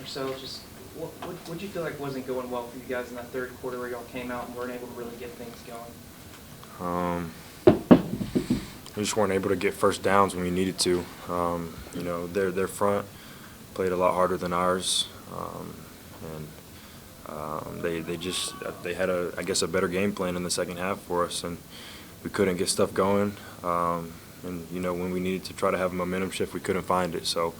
Marcel, just what do you feel like wasn't going well for you guys in that third quarter where y'all came out and weren't able to really get things going? We just weren't able to get first downs when we needed to. Their front played a lot harder than ours, and they had a better game plan in the second half for us, and we couldn't get stuff going. When we needed to try to have a momentum shift, we couldn't find it. So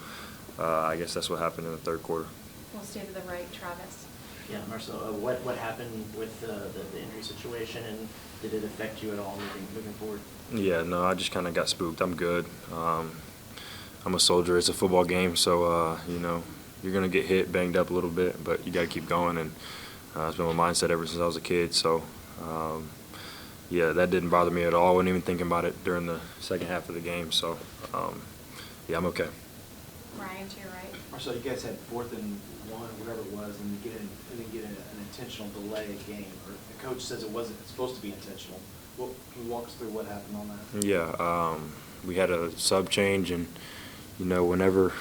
I guess that's what happened in the third quarter. We'll stay to the right, Travis. Yeah, Marcel, what happened with the injury situation, and did it affect you at all moving forward? Yeah, no, I just kind of got spooked. I'm good. I'm a soldier. It's a football game, so you're gonna get hit, banged up a little bit, but you got to keep going. And it's been my mindset ever since I was a kid. So yeah, that didn't bother me at all. I wasn't even thinking about it during the second half of the game. So yeah, I'm okay. Ryan, to your right. Marcel, you guys had 4th and 1, or whatever it was, and you didn't get an intentional delay of game. Or the coach says it's supposed to be intentional. Can you walk us through what happened on that? Yeah, we had a sub change, and whenever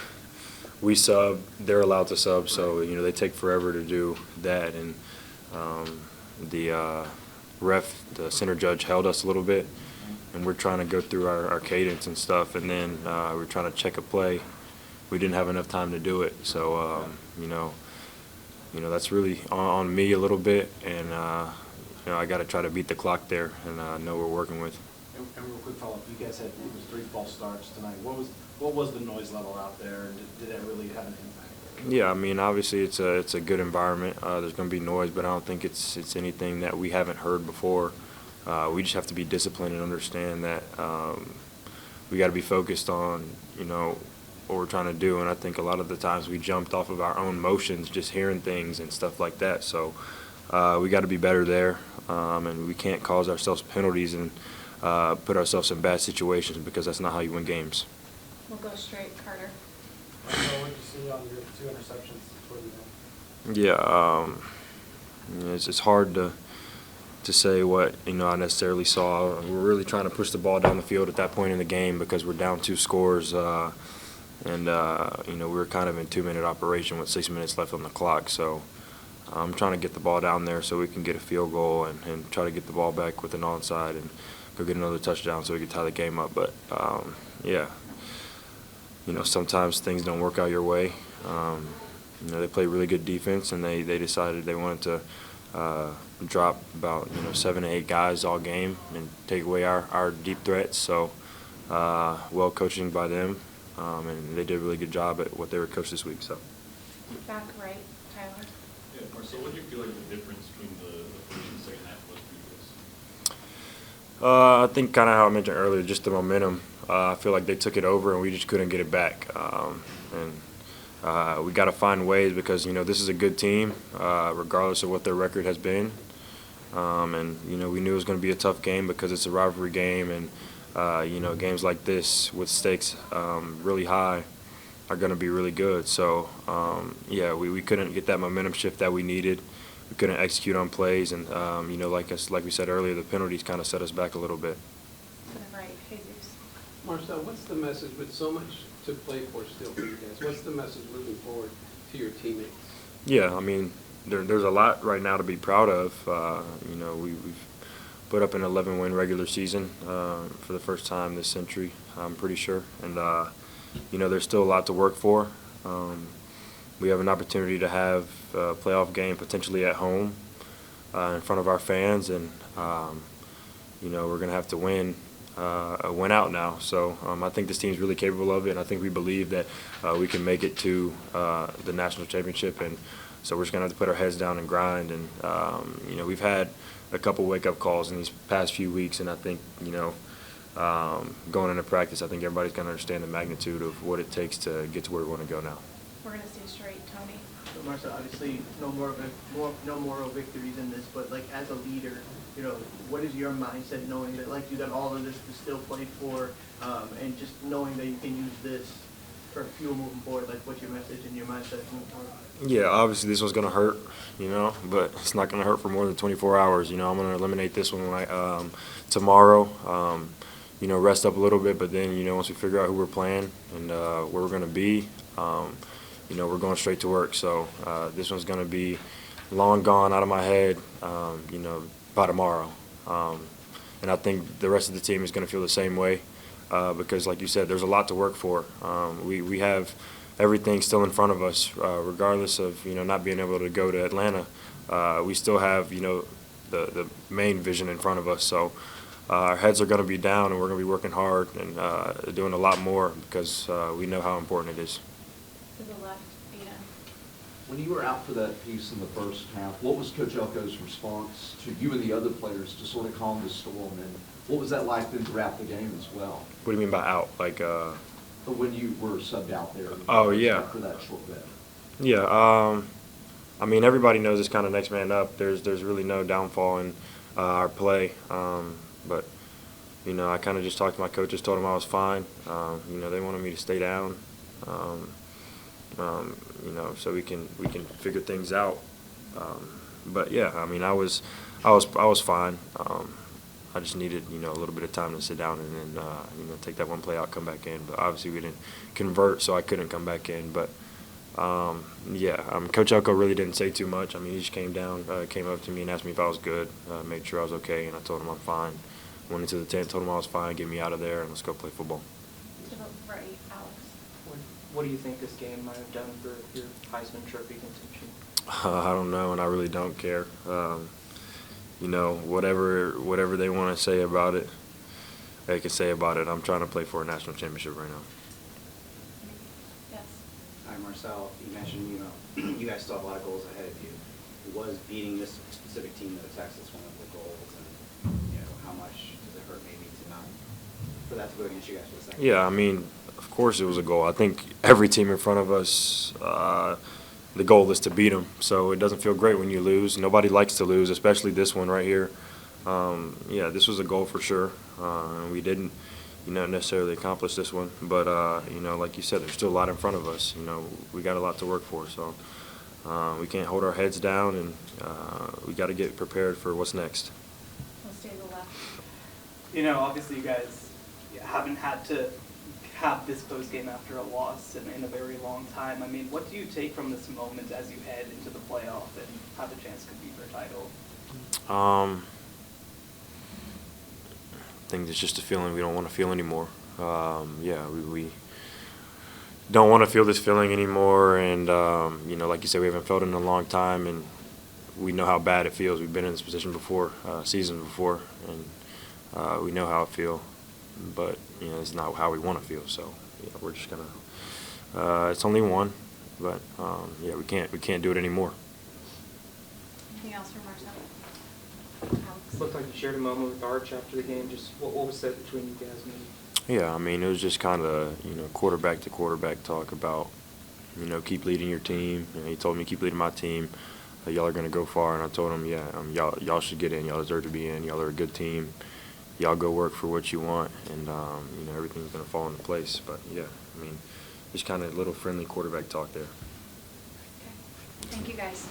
we sub, they're allowed to sub. So they take forever to do that, and the ref, the center judge, held us a little bit, and we're trying to go through our cadence and stuff, and then we're trying to check a play. We didn't have enough time to do it, so that's really on me a little bit, and I got to try to beat the clock there, and know we're working with. And real quick follow-up, you guys had 3 false starts tonight. What was the noise level out there, and did that really have an impact? Yeah, I mean, obviously it's a good environment. There's going to be noise, but I don't think it's anything that we haven't heard before. We just have to be disciplined and understand that we got to be focused on what we're trying to do. And I think a lot of the times we jumped off of our own motions, just hearing things and stuff like that. So we got to be better there, and we can't cause ourselves penalties and put ourselves in bad situations, because that's not how you win games. We'll go straight, Carter. What did you see on your 2 interceptions before the game? Yeah, it's hard to say what I necessarily saw. We're really trying to push the ball down the field at that point in the game because we're down 2 scores, and we were kind of in 2-minute operation with 6 minutes left on the clock. So I'm trying to get the ball down there so we can get a field goal and try to get the ball back with an onside and go get another touchdown so we can tie the game up. But yeah. Sometimes things don't work out your way. They play really good defense, and they decided they wanted to drop about 7 to 8 guys all game and take away our deep threats. So well coaching by them, and they did a really good job at what they were coached this week. So Back right, Tyler. Yeah, Marcel, what do you feel like the difference between the first and second half was for you guys? I think kind of how I mentioned earlier, just the momentum. I feel like they took it over and we just couldn't get it back. We got to find ways, because this is a good team, regardless of what their record has been. We knew it was going to be a tough game because it's a rivalry game, and games like this with stakes really high are going to be really good. So yeah, we couldn't get that momentum shift that we needed. We couldn't execute on plays, and like we said earlier, the penalties kind of set us back a little bit. To the right, Jesus. Marcel, what's the message with so much to play for still for you guys? What's the message moving forward to your teammates? Yeah, I mean, there's a lot right now to be proud of. We've put up an 11-win regular season for the first time this century, I'm pretty sure. And, there's still a lot to work for. We have an opportunity to have a playoff game potentially at home in front of our fans, and, we're going to have to win out now. So I think this team's really capable of it, and I think we believe that we can make it to the national championship. And so we're just going to have to put our heads down and grind. And, we've had a couple wake-up calls in these past few weeks, and I think, going into practice, I think everybody's going to understand the magnitude of what it takes to get to where we want to go now. We're going to stay straight, Tony. So Marcel, obviously no moral victories in this, but like as a leader, what is your mindset knowing that like you got all of this to still play for, and just knowing that you can use this for fuel moving forward? Like, what's your message and your mindset moving forward? Yeah, obviously this one's going to hurt, but it's not going to hurt for more than 24 hours. I'm going to eliminate this one tomorrow, rest up a little bit, but then, once we figure out who we're playing and where we're going to be, we're going straight to work. So this one's going to be long gone out of my head, by tomorrow. And I think the rest of the team is going to feel the same way because, like you said, there's a lot to work for. We have everything still in front of us, regardless of not being able to go to Atlanta. We still have the main vision in front of us. So our heads are going to be down, and we're going to be working hard and doing a lot more because we know how important it is. To the left, Aiden. When you were out for that piece in the first half, what was Coach Elko's response to you and the other players to sort of calm the storm? And what was that like then throughout the game as well? What do you mean by out? Like But when you were subbed out there Oh, yeah. for that short bit. Yeah, I mean, everybody knows it's kind of next man up. There's really no downfall in our play. But, I kind of just talked to my coaches, told them I was fine. They wanted me to stay down, so we can figure things out. But yeah, I mean, I was fine. I just needed, a little bit of time to sit down and then, take that one play out, come back in. But obviously we didn't convert, so I couldn't come back in. But Coach Elko really didn't say too much. I mean, he just came up to me and asked me if I was good, made sure I was okay, and I told him I'm fine. Went into the tent, told him I was fine, get me out of there, and let's go play football. To the right, Alex. What do you think this game might have done for your Heisman Trophy contention? I don't know, and I really don't care. Whatever they want to say about it, they can say about it. I'm trying to play for a national championship right now. Yes. Hi, Marcel. You mentioned, you guys still have a lot of goals ahead of you. Was beating this specific team that attacks this one of the goals, and how much does it hurt maybe to not for that to go against you guys for the second? Yeah, I mean, of course it was a goal. I think every team in front of us, the goal is to beat them. So it doesn't feel great when you lose. Nobody likes to lose, especially this one right here. This was a goal for sure. We didn't, necessarily accomplish this one. But, like you said, there's still a lot in front of us. We got a lot to work for. So we can't hold our heads down, and we got to get prepared for what's next. We'll stay to the left. Obviously you guys haven't had to have this postgame after a loss in a very long time. I mean, what do you take from this moment as you head into the playoff and have a chance to compete for a title? I think it's just a feeling we don't want to feel anymore. We don't want to feel this feeling anymore, and like you said, we haven't felt it in a long time, and we know how bad it feels. We've been in this position before, seasons before, and we know how it feels. But it's not how we want to feel. So we're just gonna. It's only one, but we can't do it anymore. Anything else from Marcel? Alex. Looked like you shared a moment with Arch after the game. Just what was said between you guys? Yeah, I mean, it was just kind of quarterback to quarterback talk about keep leading your team. He told me keep leading my team. Y'all are gonna go far, and I told him y'all should get in. Y'all deserve to be in. Y'all are a good team. Y'all go work for what you want, and everything's gonna fall into place. But yeah, I mean, just kind of a little friendly quarterback talk there. Okay. Thank you, guys.